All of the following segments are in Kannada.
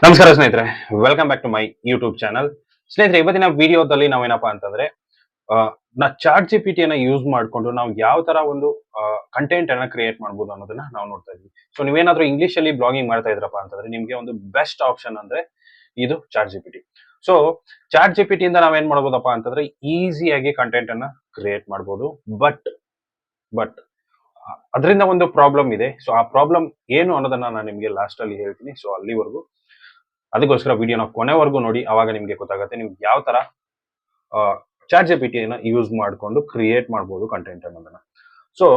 ನಮಸ್ಕಾರ ಸ್ನೇಹಿತರೆ, welcome back to my YouTube channel. ಸ್ನೇಹಿತರೆ, ಇವತ್ತಿನ ವಿಡಿಯೋದಲ್ಲಿ ನಾವೇನಪ್ಪಾ ಅಂತಂದ್ರೆ ನಾ ಚಾಟ್ ಜಿ ಪಿ ಟಿಯನ್ನ ಯೂಸ್ ಮಾಡಿಕೊಂಡು ನಾವು ಯಾವ ತರ ಒಂದು ಕಂಟೆಂಟ್ ಅನ್ನ ಕ್ರಿಯೇಟ್ ಮಾಡ್ಬೋದು ಅನ್ನೋದನ್ನ ನಾವು ನೋಡ್ತಾ ಇದ್ವಿ. ಸೊ ನೀವೇನಾದ್ರೂ ಇಂಗ್ಲಿಷ್ ಅಲ್ಲಿ ಬ್ಲಾಗಿಂಗ್ ಮಾಡ್ತಾ ಇದ್ರಪ್ಪ ಅಂತಂದ್ರೆ ನಿಮ್ಗೆ ಒಂದು ಬೆಸ್ಟ್ ಆಪ್ಷನ್ ಅಂದ್ರೆ ಇದು chat G P T. So chat G P T ಇಂದ ನಾವೇನ್ ಮಾಡ್ಬೋದಪ್ಪ ಅಂತಂದ್ರೆ ಈಸಿಯಾಗಿ ಕಂಟೆಂಟ್ ಅನ್ನ ಕ್ರಿಯೇಟ್ ಮಾಡ್ಬೋದು. ಬಟ್ ಅದರಿಂದ ಒಂದು ಪ್ರಾಬ್ಲಮ್ ಇದೆ. ಸೊ ಆ ಪ್ರಾಬ್ಲಮ್ ಏನು ಅನ್ನೋದನ್ನ ನಾನು ನಿಮ್ಗೆ ಲಾಸ್ಟ್ ಅಲ್ಲಿ ಹೇಳ್ತೀನಿ. ಸೊ ಅಲ್ಲಿವರೆಗೂ ಅದಕ್ಕೋಸ್ಕರ ವಿಡಿಯೋನ ಕೊನೆವರೆಗೂ ನೋಡಿ. ಅವಾಗ ನಿಮ್ಗೆ ಗೊತ್ತಾಗುತ್ತೆ ನೀವು ಯಾವ ತರ ಚಾಟ್ ಜಿ ಪಿ ಟಿಯನ್ನ ಯೂಸ್ ಮಾಡಿಕೊಂಡು ಕ್ರಿಯೇಟ್ ಮಾಡ್ಬೋದು ಕಂಟೆಂಟ್ ಅನ್ನೋದನ್ನ. ಸೊ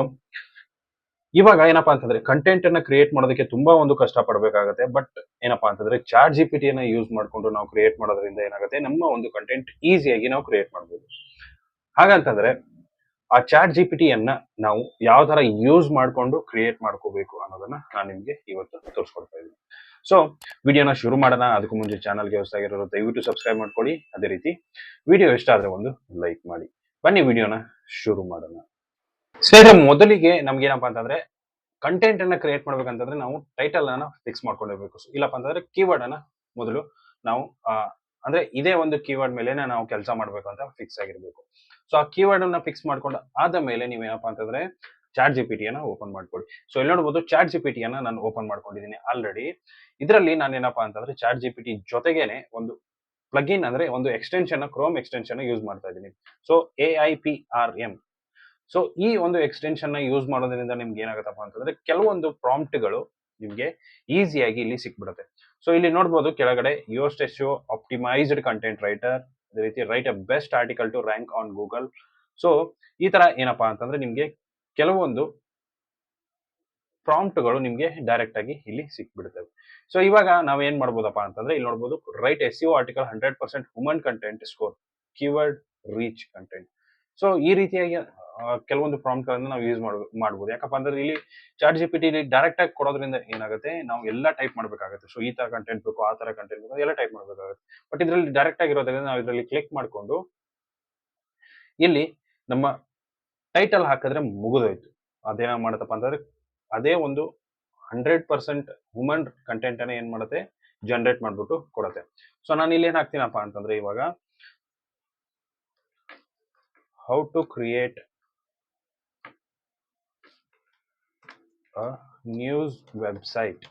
ಇವಾಗ ಏನಪ್ಪಾ ಅಂತಂದ್ರೆ ಕಂಟೆಂಟ್ ಅನ್ನ ಕ್ರಿಯೇಟ್ ಮಾಡೋದಕ್ಕೆ ತುಂಬಾ ಒಂದು ಕಷ್ಟ ಪಡಬೇಕಾಗತ್ತೆ. ಬಟ್ ಏನಪ್ಪಾ ಅಂತಂದ್ರೆ ಚಾಟ್ ಜಿ ಪಿ ಟಿಯನ್ನ ಯೂಸ್ ಮಾಡ್ಕೊಂಡು ನಾವು ಕ್ರಿಯೇಟ್ ಮಾಡೋದ್ರಿಂದ ಏನಾಗುತ್ತೆ, ನಮ್ಮ ಒಂದು ಕಂಟೆಂಟ್ ಈಸಿಯಾಗಿ ನಾವು ಕ್ರಿಯೇಟ್ ಮಾಡ್ಬೋದು. ಹಾಗಂತಂದ್ರೆ ಆ ಚಾಟ್ ಜಿ ಪಿ ಟಿಯನ್ನ ನಾವು ಯಾವ ತರ ಯೂಸ್ ಮಾಡ್ಕೊಂಡು ಕ್ರಿಯೇಟ್ ಮಾಡ್ಕೋಬೇಕು ಅನ್ನೋದನ್ನ ನಾನು ನಿಮ್ಗೆ ಇವತ್ತು ತೋರಿಸ್ಕೊಡ್ತಾ ಇದ್ದೀನಿ. ಸೊ ವಿಡಿಯೋನ ಶುರು ಮಾಡೋಣ. ಅದಕ್ಕೂ ಮುಂಚೆ ಚಾನಲ್ಗೆ ಹೊಸದಾಗಿರೋರು ದಯವಿಟ್ಟು ಸಬ್ಸ್ಕ್ರೈಬ್ ಮಾಡ್ಕೊಳ್ಳಿ. ಅದೇ ರೀತಿ ವಿಡಿಯೋ ಇಷ್ಟ ಆದ್ರೆ ಒಂದು ಲೈಕ್ ಮಾಡಿ. ಬನ್ನಿ ವಿಡಿಯೋನ ಶುರು ಮಾಡೋಣ. ಸ್ನೇಹಿತರೆ, ಮೊದಲಿಗೆ ನಮ್ಗೆ ಏನಪ್ಪಾ ಅಂತಂದ್ರೆ ಕಂಟೆಂಟ್ ಅನ್ನ ಕ್ರಿಯೇಟ್ ಮಾಡ್ಬೇಕಂತಂದ್ರೆ ನಾವು ಟೈಟಲ್ ಅನ್ನ ಫಿಕ್ಸ್ ಮಾಡ್ಕೊಂಡಿರ್ಬೇಕು. ಇಲ್ಲಪ್ಪ ಅಂತಂದ್ರೆ ಕೀವರ್ಡ್ ಅನ್ನ ಮೊದಲು ನಾವು ಅಂದ್ರೆ ಇದೇ ಒಂದು ಕೀವರ್ಡ್ ಮೇಲೆ ನಾವು ಕೆಲಸ ಮಾಡ್ಬೇಕು ಅಂತ ಫಿಕ್ಸ್ ಆಗಿರ್ಬೇಕು. ಸೊ ಆ ಕೀವರ್ಡ್ ಅನ್ನ ಫಿಕ್ಸ್ ಮಾಡ್ಕೊಂಡು ಆದ ಮೇಲೆ ನೀವೇನಪ್ಪಾ ಅಂತಂದ್ರೆ ಚಾಟ್ ಜಿ ಪಿ ಟಿಯನ್ನ ಓಪನ್ ಮಾಡ್ಕೊಳ್ಳಿ. ಸೊ ಇಲ್ಲಿ ನೋಡಬಹುದು ಚಾಟ್ ಜಿ ಪಿ ಟಿಯನ್ನ ನಾನು ಓಪನ್ ಮಾಡ್ಕೊಂಡಿದ್ದೀನಿ ಆಲ್ರೆಡಿ. ಇದರಲ್ಲಿ ನಾನು ಏನಪ್ಪಾ ಅಂತಂದ್ರೆ ಚಾಟ್ ಜಿ ಪಿ ಟಿ ಜೊತೆಗೇನೆ ಒಂದು ಪ್ಲಗಿನ್ ಅಂದ್ರೆ ಒಂದು ಎಕ್ಸ್ಟೆನ್ಷನ್ ಕ್ರೋಮ್ ಎಕ್ಸ್ಟೆನ್ಷನ್ ಯೂಸ್ ಮಾಡ್ತಾ ಇದ್ದೀನಿ. So AIPRM. ಸೊ ಈ ಒಂದು ಎಕ್ಸ್ಟೆನ್ಷನ್ ನ ಯೂಸ್ ಮಾಡೋದ್ರಿಂದ ನಿಮ್ಗೆ ಏನಾಗುತ್ತಪ್ಪ ಅಂತಂದ್ರೆ ಕೆಲವೊಂದು ಪ್ರಾಂಪ್ಟ್ಗಳು ನಿಮ್ಗೆ ಈಸಿಯಾಗಿ ಇಲ್ಲಿ ಸಿಕ್ಬಿಡುತ್ತೆ. ಸೊ ಇಲ್ಲಿ ನೋಡಬಹುದು ಕೆಳಗಡೆ ಯೋಸ್ಟ್ ಎಸ್ಇಒ ಆಪ್ಟಿಮೈಸ್ಡ್ ಕಂಟೆಂಟ್ ರೈಟರ್, ಅದೇ ರೀತಿ write a best article to rank on Google. So ಈ ತರ ಏನಪ್ಪಾ ಅಂತಂದ್ರೆ ನಿಮ್ಗೆ ಕೆಲವೊಂದು ಪ್ರಾಂಪ್ಟ್ಗಳು ನಿಮ್ಗೆ ಡೈರೆಕ್ಟ್ ಆಗಿ ಇಲ್ಲಿ ಸಿಕ್ಬಿಡುತ್ತವೆ. ಸೊ ಇವಾಗ ನಾವ್ ಏನ್ ಮಾಡ್ಬೋದಪ್ಪ ಅಂತಂದ್ರೆ ಇಲ್ಲಿ ನೋಡಬಹುದು right SEO article 100% human content score keyword reach content. So ಈ ರೀತಿಯಾಗಿ ಕೆಲವೊಂದು ಪ್ರಾಂಪ್ಟ್ ಗಳನ್ನ ನಾವು ಯೂಸ್ ಮಾಡ್ಬೋದು. ಯಾಕಪ್ಪ ಅಂದ್ರೆ ಇಲ್ಲಿ chat G P T direct ಆಗಿ ಕೊಡೋದ್ರಿಂದ ಏನಾಗುತ್ತೆ, ನಾವು ಎಲ್ಲ ಟೈಪ್ ಮಾಡ್ಬೇಕಾಗುತ್ತೆ. ಸೊ ಈ ತರ ಕಂಟೆಂಟ್ ಬೇಕು, ಆ ತರ ಕಂಟೆಂಟ್ ಬೇಕು, ಎಲ್ಲ ಟೈಪ್ ಮಾಡ್ಬೇಕಾಗುತ್ತೆ. ಬಟ್ ಇದರಲ್ಲಿ ಡೈರೆಕ್ಟ್ ಆಗಿರೋದ್ರಿಂದ ನಾವು ಇದರಲ್ಲಿ ಕ್ಲಿಕ್ ಮಾಡ್ಕೊಂಡು ಇಲ್ಲಿ ನಮ್ಮ ಟೈಟಲ್ ಹಾಕಿದ್ರೆ ಮುಗಿದೋಯ್ತು. ಅದೇನ ಮಾಡತ್ತಪ್ಪ ಅಂತಂದ್ರೆ ಅದೇ ಒಂದು 100% ವುಮನ್ ಕಂಟೆಂಟ್ ಅನ್ನ ಏನ್ ಮಾಡುತ್ತೆ, ಜನರೇಟ್ ಮಾಡ್ಬಿಟ್ಟು ಕೊಡುತ್ತೆ. ಸೊ ನಾನು ಇಲ್ಲಿ ಏನ್ ಹಾಕ್ತೀನಪ್ಪ ಅಂತಂದ್ರೆ ಇವಾಗ how to create news website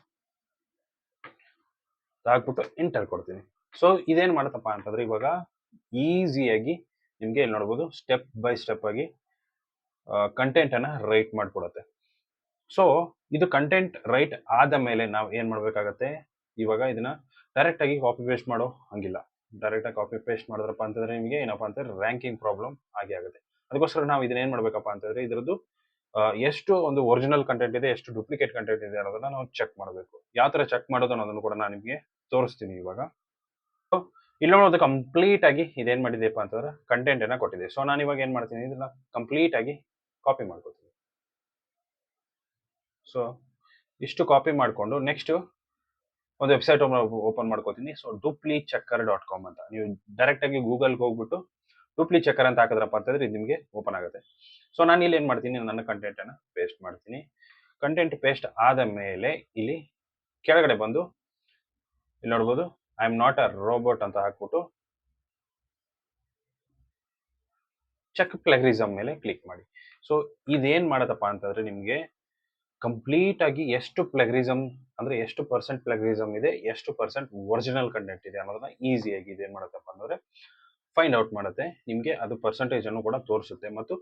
ಹಾಕ್ಬಿಟ್ಟು ಎಂಟರ್ ಕೊಡ್ತೀನಿ. ಸೊ ಇದೇನ್ ಮಾಡತ್ತಪ್ಪ ಅಂತಂದ್ರೆ ಇವಾಗ ಈಸಿಯಾಗಿ ನಿಮ್ಗೆ ಇಲ್ಲಿ ನೋಡ್ಬೋದು ಸ್ಟೆಪ್ ಬೈ ಸ್ಟೆಪ್ ಆಗಿ ಕಂಟೆಂಟ್ ಅನ್ನ ರೈಟ್ ಮಾಡ್ಕೊಡುತ್ತೆ. ಸೊ ಇದು ಕಂಟೆಂಟ್ ರೈಟ್ ಆದ ಮೇಲೆ ನಾವು ಏನ್ ಮಾಡ್ಬೇಕಾಗತ್ತೆ, ಇವಾಗ ಇದನ್ನ ಡೈರೆಕ್ಟ್ ಆಗಿ ಕಾಪಿ ಪೇಸ್ಟ್ ಮಾಡೋ ಹಂಗಿಲ್ಲ. ಡೈರೆಕ್ಟ್ ಆಗಿ ಕಾಪಿ ಪೇಸ್ಟ್ ಮಾಡಿದ್ರಪ್ಪ ಅಂತಂದ್ರೆ ನಿಮಗೆ ಏನಪ್ಪಾ ಅಂತಂದ್ರೆ ರ್ಯಾಂಕಿಂಗ್ ಪ್ರಾಬ್ಲಮ್ ಆಗಿ ಆಗುತ್ತೆ. ಅದಕ್ಕೋಸ್ಕರ ನಾವು ಇದನ್ನ ಏನ್ ಮಾಡ್ಬೇಕಪ್ಪ ಅಂತಂದ್ರೆ ಇದ್ರದ್ದು ಎಷ್ಟು ಒಂದು ಒರಿಜಿನಲ್ ಕಂಟೆಂಟ್ ಇದೆ, ಎಷ್ಟು ಡೂಪ್ಲಿಕೇಟ್ ಕಂಟೆಂಟ್ ಇದೆ ಅನ್ನೋದನ್ನ ನಾವು ಚೆಕ್ ಮಾಡಬೇಕು. ಯಾವ ತರ ಚೆಕ್ ಮಾಡೋದು ಅನ್ನೋದನ್ನು ಕೂಡ ನಾನು ನಿಮಗೆ ತೋರಿಸ್ತೀನಿ ಇವಾಗ. ಇಲ್ಲಿ ನೋಡೋದು ಕಂಪ್ಲೀಟ್ ಆಗಿ ಇದೇನ್ ಮಾಡಿದೆಪ್ಪ ಅಂತಂದ್ರೆ ಕಂಟೆಂಟ್ ಅನ್ನ ಕೊಟ್ಟಿದೆ. ಸೊ ನಾನು ಇವಾಗ ಏನ್ ಮಾಡ್ತೀನಿ, ಇದನ್ನ ಕಂಪ್ಲೀಟ್ ಆಗಿ ಕಾಪಿ ಮಾಡ್ಕೊತೀನಿ. ಸೊ ಇಷ್ಟು ಕಾಪಿ ಮಾಡ್ಕೊಂಡು ನೆಕ್ಸ್ಟ್ ಒಂದು ವೆಬ್ಸೈಟ್ ಓಪನ್ ಮಾಡ್ಕೋತೀನಿ. ಸೊ dupli-checker.com ಅಂತ ನೀವು ಡೈರೆಕ್ಟ್ ಆಗಿ ಗೂಗಲ್ಗೆ ಹೋಗ್ಬಿಟ್ಟು dupli-checker ಅಂತ ಹಾಕಿದ್ರಪ್ಪ ಅಂತಂದ್ರೆ ಇದು ನಿಮಗೆ ಓಪನ್ ಆಗುತ್ತೆ. ಸೊ ನಾನು ಇಲ್ಲಿ ಏನ್ ಮಾಡ್ತೀನಿ, ನನ್ನ ಕಂಟೆಂಟ್ ಅನ್ನ ಪೇಸ್ಟ್ ಮಾಡ್ತೀನಿ. ಕಂಟೆಂಟ್ ಪೇಸ್ಟ್ ಆದ ಮೇಲೆ ಇಲ್ಲಿ ಕೆಳಗಡೆ ಬಂದು ಇಲ್ಲಿ ನೋಡ್ಬೋದು I am not a robot ಅಂತ ಹಾಕ್ಬಿಟ್ಟು ಚೆಕ್ ಪ್ಲಗರಿಸಮ್ ಮೇಲೆ ಕ್ಲಿಕ್ ಮಾಡಿ. ಸೊ ಇದೇನ್ ಮಾಡತ್ತಪ್ಪ ಅಂತಂದ್ರೆ ನಿಮ್ಗೆ ಕಂಪ್ಲೀಟ್ ಆಗಿ ಎಷ್ಟು ಪ್ಲಗರಿಸಮ್ ಅಂದ್ರೆ ಎಷ್ಟು ಪರ್ಸೆಂಟ್ ಪ್ಲಗರಿಸಮ್ ಇದೆ, ಎಷ್ಟು ಪರ್ಸೆಂಟ್ ಒರಿಜಿನಲ್ ಕಂಟೆಂಟ್ ಇದೆ ಅನ್ನೋದನ್ನ ಈಸಿಯಾಗಿ ಇದೇನ್ ಮಾಡತ್ತಪ್ಪ ಅಂದ್ರೆ ಫೈಂಡ್ ಔಟ್ ಮಾಡುತ್ತೆ. ನಿಮ್ಗೆ ಅದು ಪರ್ಸೆಂಟೇಜ್ ಅನ್ನು ಕೂಡ ತೋರಿಸುತ್ತೆ ಮತ್ತು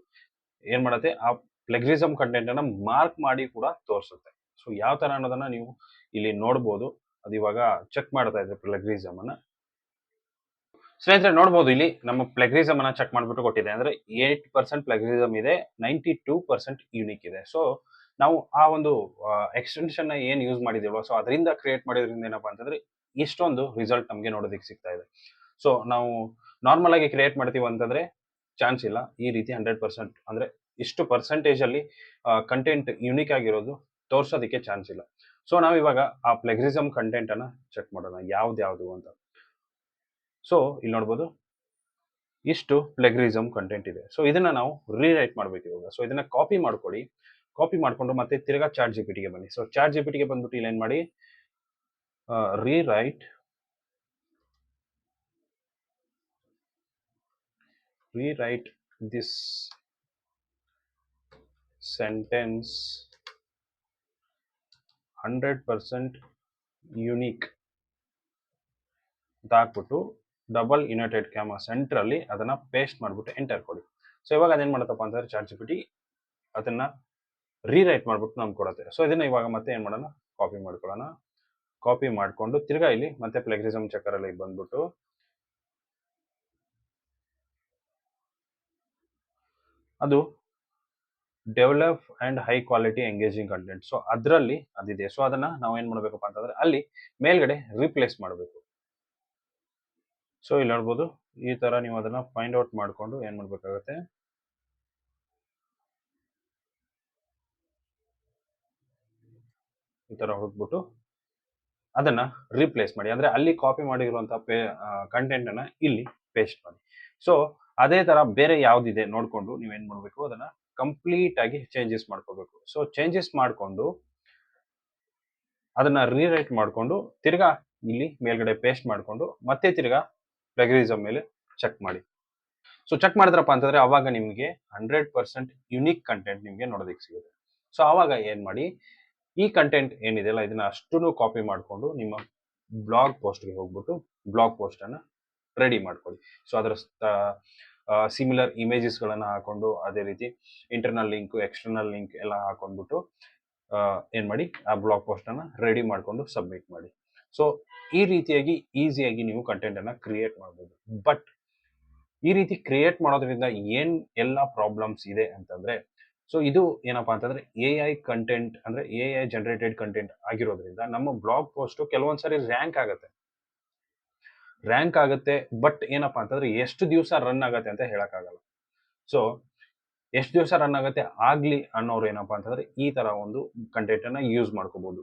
ಏನ್ ಮಾಡುತ್ತೆ, ಆ ಪ್ಲಗರಿಸಮ್ ಕಂಟೆಂಟ್ ಅನ್ನ ಮಾರ್ಕ್ ಮಾಡಿ ಕೂಡ ತೋರಿಸುತ್ತೆ. ಸೊ ಯಾವ ತರ ಅನ್ನೋದನ್ನ ನೀವು ಇಲ್ಲಿ ನೋಡ್ಬೋದು. ಅದು ಇವಾಗ ಚೆಕ್ ಮಾಡ್ತಾ ಇದೆ ಪ್ಲಗರಿಸಮ್ ಅನ್ನ. ಸ್ನೇಹಿತರೆ ನೋಡ್ಬೋದು ಇಲ್ಲಿ ನಮ್ಮ ಪ್ಲಗರಿಸಮ್ ಅನ್ನ ಚೆಕ್ ಮಾಡ್ಬಿಟ್ಟು ಕೊಟ್ಟಿದೆ. ಅಂದ್ರೆ 8% ಪ್ಲಗರಿಸಮ್ ಇದೆ, 92% ಯೂನಿಕ್ ಇದೆ. ಸೊ ನಾವು ಆ ಒಂದು ಎಕ್ಸ್ಟೆನ್ಷನ್ ನ ಏನ್ ಯೂಸ್ ಮಾಡಿದೀವೋ ಸೊ ಅದರಿಂದ ಕ್ರಿಯೇಟ್ ಮಾಡಿದ್ರಿಂದ ಏನಪ್ಪಾ ಅಂತಂದ್ರೆ ಇಷ್ಟೊಂದು ರಿಸಲ್ಟ್ ನಮ್ಗೆ ನೋಡೋದಕ್ಕೆ ಸಿಗ್ತಾ ಇದೆ. ಸೊ ನಾವು ನಾರ್ಮಲ್ ಆಗಿ ಕ್ರಿಯೇಟ್ ಮಾಡ್ತೀವಿ ಅಂತಂದ್ರೆ ಚಾನ್ಸ್ ಇಲ್ಲ. ಈ ರೀತಿ 100% ಅಂದ್ರೆ ಇಷ್ಟು ಪರ್ಸೆಂಟೇಜ್ ಅಲ್ಲಿ ಕಂಟೆಂಟ್ ಯೂನಿಕ್ ಆಗಿರೋದು ತೋರ್ಸೋದಕ್ಕೆ ಚಾನ್ಸ್ ಇಲ್ಲ. ಸೊ ನಾವು ಇವಾಗ ಆ ಪ್ಲಗರಿಸಮ್ ಕಂಟೆಂಟ್ ಅನ್ನ ಚೆಕ್ ಮಾಡೋಣ ಯಾವ್ದು ಅಂತ. ಸೊ ಇಲ್ಲಿ ನೋಡ್ಬೋದು ಇಷ್ಟು ಪ್ಲಗರಿಸಮ್ ಕಂಟೆಂಟ್ ಇದೆ. ಸೊ ಇದನ್ನ ನಾವು ರೀರೈಟ್ ಮಾಡ್ಬೇಕು ಇವಾಗ. ಸೊ ಇದನ್ನ ಕಾಪಿ ಮಾಡ್ಕೊಳ್ಳಿ. ಕಾಪಿ ಮಾಡ್ಕೊಂಡು ಮತ್ತೆ ತಿರ್ಗಾ ಚಾಟ್ ಜಿ ಪಿ ಟಿಗೆ ಬನ್ನಿ. ಸೊ ಚಾಟ್ ಜಿ ಪಿ ಟಿಗೆ ಬಂದ್ಬಿಟ್ಟು ಇಲ್ಲಿ ಏನ್ ಮಾಡಿ, rewrite rewrite this sentence 100% unique ಅಂತ ಹಾಕ್ಬಿಟ್ಟು ಡಬಲ್ ಯುನೈಟೆಡ್ ಕ್ಯಾಮಾ ಸೆಂಟರ್ ಅಲ್ಲಿ ಅದನ್ನ ಪೇಸ್ಟ್ ಮಾಡ್ಬಿಟ್ಟು ಎಂಟರ್ ಕೊಡಿ. ಸೊ ಇವಾಗ ಅದೇನ್ ಮಾಡತ್ತಪ್ಪ ಅಂತಂದ್ರೆ ಚಾಟ್ ಜಿಪಿಟಿ ಅದನ್ನ ರೀರೈಟ್ ಮಾಡ್ಬಿಟ್ಟು ನಮ್ಗೆ ಕೊಡುತ್ತೆ. ಸೊ ಇದನ್ನ ಇವಾಗ ಮತ್ತೆ ಏನ್ ಮಾಡೋಣ, ಕಾಪಿ ಮಾಡ್ಕೊಳ್ಳೋಣ. ಕಾಪಿ ಮಾಡ್ಕೊಂಡು ತಿರ್ಗಾ ಇಲ್ಲಿ ಮತ್ತೆ ಪ್ಲೇಗರಿಸಮ್ ಚೆಕರ್ ಅಲ್ಲಿ ಬಂದ್ಬಿಟ್ಟು ಅದು develop and high quality engaging content, so ಅದರಲ್ಲಿ ಅದಿದೆ. ಸೊ ಅದನ್ನ ನಾವು ಏನ್ ಮಾಡ್ಬೇಕಪ್ಪ ಅಂತಂದ್ರೆ ಅಲ್ಲಿ ಮೇಲ್ಗಡೆ ರೀಪ್ಲೇಸ್ ಮಾಡಬೇಕು. ಸೊ ಇಲ್ಲಿ ನೋಡ್ಬೋದು ಈ ತರ ನೀವು ಅದನ್ನ ಫೈಂಡ್ ಔಟ್ ಮಾಡ್ಕೊಂಡು ಏನ್ ಮಾಡ್ಬೇಕಾಗತ್ತೆ, ಈ ತರ ಹುಡುಕ್ಬಿಟ್ಟು ಅದನ್ನ ರೀಪ್ಲೇಸ್ ಮಾಡಿ. ಅಂದ್ರೆ ಅಲ್ಲಿ ಕಾಪಿ ಮಾಡಿರುವಂತಹ ಕಂಟೆಂಟ್ ಅನ್ನ ಇಲ್ಲಿ ಪೇಸ್ಟ್ ಮಾಡಿ. ಸೊ ಅದೇ ತರ ಬೇರೆ ಯಾವ್ದಿದೆ ನೋಡ್ಕೊಂಡು ನೀವೇನ್ ಮಾಡ್ಬೇಕು, ಅದನ್ನ ಕಂಪ್ಲೀಟ್ ಆಗಿ ಚೇಂಜಸ್ ಮಾಡ್ಕೋಬೇಕು. ಸೊ ಚೇಂಜಸ್ ಮಾಡ್ಕೊಂಡು ಅದನ್ನ ರೀರೈಟ್ ಮಾಡ್ಕೊಂಡು ತಿರ್ಗಾ ಇಲ್ಲಿ ಮೇಲ್ಗಡೆ ಪೇಸ್ಟ್ ಮಾಡ್ಕೊಂಡು ಮತ್ತೆ ತಿರ್ಗಾ ಪ್ಲಗರಿಸಮ್ ಮೇಲೆ ಚೆಕ್ ಮಾಡಿ. ಸೊ ಚೆಕ್ ಮಾಡಿದ್ರಪ್ಪ ಅಂತಂದ್ರೆ ಅವಾಗ ನಿಮ್ಗೆ 100% ಯುನೀಕ್ ಕಂಟೆಂಟ್ ನಿಮ್ಗೆ ನೋಡೋದಕ್ಕೆ ಸಿಗುತ್ತೆ. ಸೊ ಅವಾಗ ಏನ್ ಮಾಡಿ, ಈ ಕಂಟೆಂಟ್ ಏನಿದೆಯಲ್ಲ ಇದನ್ನ ಅಷ್ಟನ್ನು ಕಾಪಿ ಮಾಡ್ಕೊಂಡು ನಿಮ್ಮ ಬ್ಲಾಗ್ ಪೋಸ್ಟ್ಗೆ ಹೋಗ್ಬಿಟ್ಟು ಬ್ಲಾಗ್ ಪೋಸ್ಟ್ ಅನ್ನ ರೆಡಿ ಮಾಡ್ಕೊಳ್ಳಿ. ಸೊ ಅದರ ಸಿಮಿಲರ್ ಇಮೇಜಸ್ ಗಳನ್ನ ಹಾಕೊಂಡು ಅದೇ ರೀತಿ ಇಂಟರ್ನಲ್ ಲಿಂಕ್ ಎಕ್ಸ್ಟರ್ನಲ್ ಲಿಂಕ್ ಎಲ್ಲ ಹಾಕೊಂಡ್ಬಿಟ್ಟು ಏನ್ ಮಾಡಿ ಆ ಬ್ಲಾಗ್ ಪೋಸ್ಟ್ ಅನ್ನ ರೆಡಿ ಮಾಡ್ಕೊಂಡು ಸಬ್ಮಿಟ್ ಮಾಡಿ. ಸೊ ಈ ರೀತಿಯಾಗಿ ಈಸಿಯಾಗಿ ನೀವು ಕಂಟೆಂಟ್ ಅನ್ನ ಕ್ರಿಯೇಟ್ ಮಾಡಬಹುದು. ಬಟ್ ಈ ರೀತಿ ಕ್ರಿಯೇಟ್ ಮಾಡೋದ್ರಿಂದ ಏನ್ ಎಲ್ಲ ಪ್ರಾಬ್ಲಮ್ಸ್ ಇದೆ ಅಂತಂದ್ರೆ, ಸೊ ಇದು ಏನಪ್ಪಾ ಅಂತಂದ್ರೆ ಎಐ ಕಂಟೆಂಟ್ ಅಂದ್ರೆ ಎಐ ಜನರೇಟೆಡ್ ಕಂಟೆಂಟ್ ಆಗಿರೋದ್ರಿಂದ ನಮ್ಮ ಬ್ಲಾಗ್ ಪೋಸ್ಟ್ ಕೆಲವೊಂದ್ಸರಿ ರ್ಯಾಂಕ್ ಆಗುತ್ತೆ. ಬಟ್ ಏನಪ್ಪಾ ಅಂತಂದ್ರೆ ಎಷ್ಟು ದಿವಸ ರನ್ ಆಗತ್ತೆ ಅಂತ ಹೇಳಕ್ಕಾಗಲ್ಲ. ಸೊ ಎಷ್ಟು ದಿವಸ ರನ್ ಆಗತ್ತೆ ಆಗ್ಲಿ ಅನ್ನೋರು ಏನಪ್ಪಾ ಅಂತಂದ್ರೆ ಈ ತರ ಒಂದು ಕಂಟೆಂಟ್ ಅನ್ನ ಯೂಸ್ ಮಾಡ್ಕೋಬಹುದು.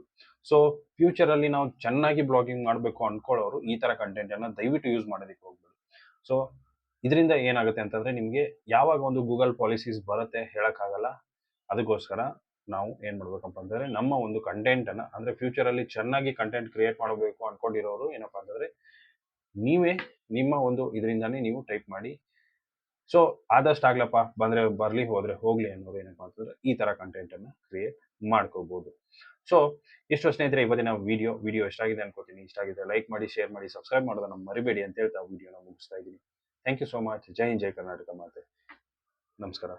ಸೊ ಫ್ಯೂಚರ್ ಅಲ್ಲಿ ನಾವು ಚೆನ್ನಾಗಿ ಬ್ಲಾಗಿಂಗ್ ಮಾಡ್ಬೇಕು ಅನ್ಕೊಳ್ಳೋರು ಈ ತರ ಕಂಟೆಂಟ್ ಅನ್ನ ದಯವಿಟ್ಟು ಯೂಸ್ ಮಾಡೋದಕ್ಕೆ ಹೋಗ್ಬೇಡಿ. ಸೊ ಇದರಿಂದ ಏನಾಗುತ್ತೆ ಅಂತಂದ್ರೆ ನಿಮ್ಗೆ ಯಾವಾಗ ಒಂದು ಗೂಗಲ್ ಪಾಲಿಸೀಸ್ ಬರುತ್ತೆ ಹೇಳಕ್ಕಾಗಲ್ಲ. ಅದಕ್ಕೋಸ್ಕರ ನಾವು ಏನ್ ಮಾಡ್ಬೇಕಪ್ಪ ಅಂತಂದ್ರೆ ನಮ್ಮ ಒಂದು ಕಂಟೆಂಟ್ ಅನ್ನ ಅಂದ್ರೆ ಫ್ಯೂಚರ್ ಅಲ್ಲಿ ಚೆನ್ನಾಗಿ ಕಂಟೆಂಟ್ ಕ್ರಿಯೇಟ್ ಮಾಡಬೇಕು ಅನ್ಕೊಂಡಿರೋರು ಏನಪ್ಪಾ ಅಂತಂದ್ರೆ ನೀವೇ ನಿಮ್ಮ ಒಂದು ಇದರಿಂದಾನೇ ನೀವು ಟೈಪ್ ಮಾಡಿ. ಸೊ ಆದಷ್ಟು ಆಗ್ಲಪ್ಪ, ಬಂದ್ರೆ ಬರ್ಲಿ ಹೋದ್ರೆ ಹೋಗ್ಲಿ ಅನ್ನೋರು ಏನಪ್ಪಾ ಅಂತಂದ್ರೆ ಈ ತರ ಕಂಟೆಂಟ್ ಅನ್ನ ಕ್ರಿಯೇಟ್ ಮಾಡ್ಕೋಬಹುದು. ಸೊ ಇಷ್ಟು ಸ್ನೇಹಿತರೆ ಇವತ್ತಿನ ವಿಡಿಯೋ ಇಷ್ಟ ಆಗಿದೆ ಅನ್ಕೋತೀನಿ. ಇಷ್ಟ ಆಗಿದೆ ಲೈಕ್ ಮಾಡಿ, ಶೇರ್ ಮಾಡಿ, ಸಬ್ಸ್ಕ್ರೈಬ್ ಮಾಡೋದನ್ನ ಮರಿಬೇಡಿ ಅಂತ ಹೇಳ್ತಾ ವಿಡಿಯೋನ ಮುಗಿಸ್ತಾ ಇದ್ದೀನಿ. Thank you so much. Jai Hind, Jai Karnataka ಮಾತೆ. ನಮಸ್ಕಾರ.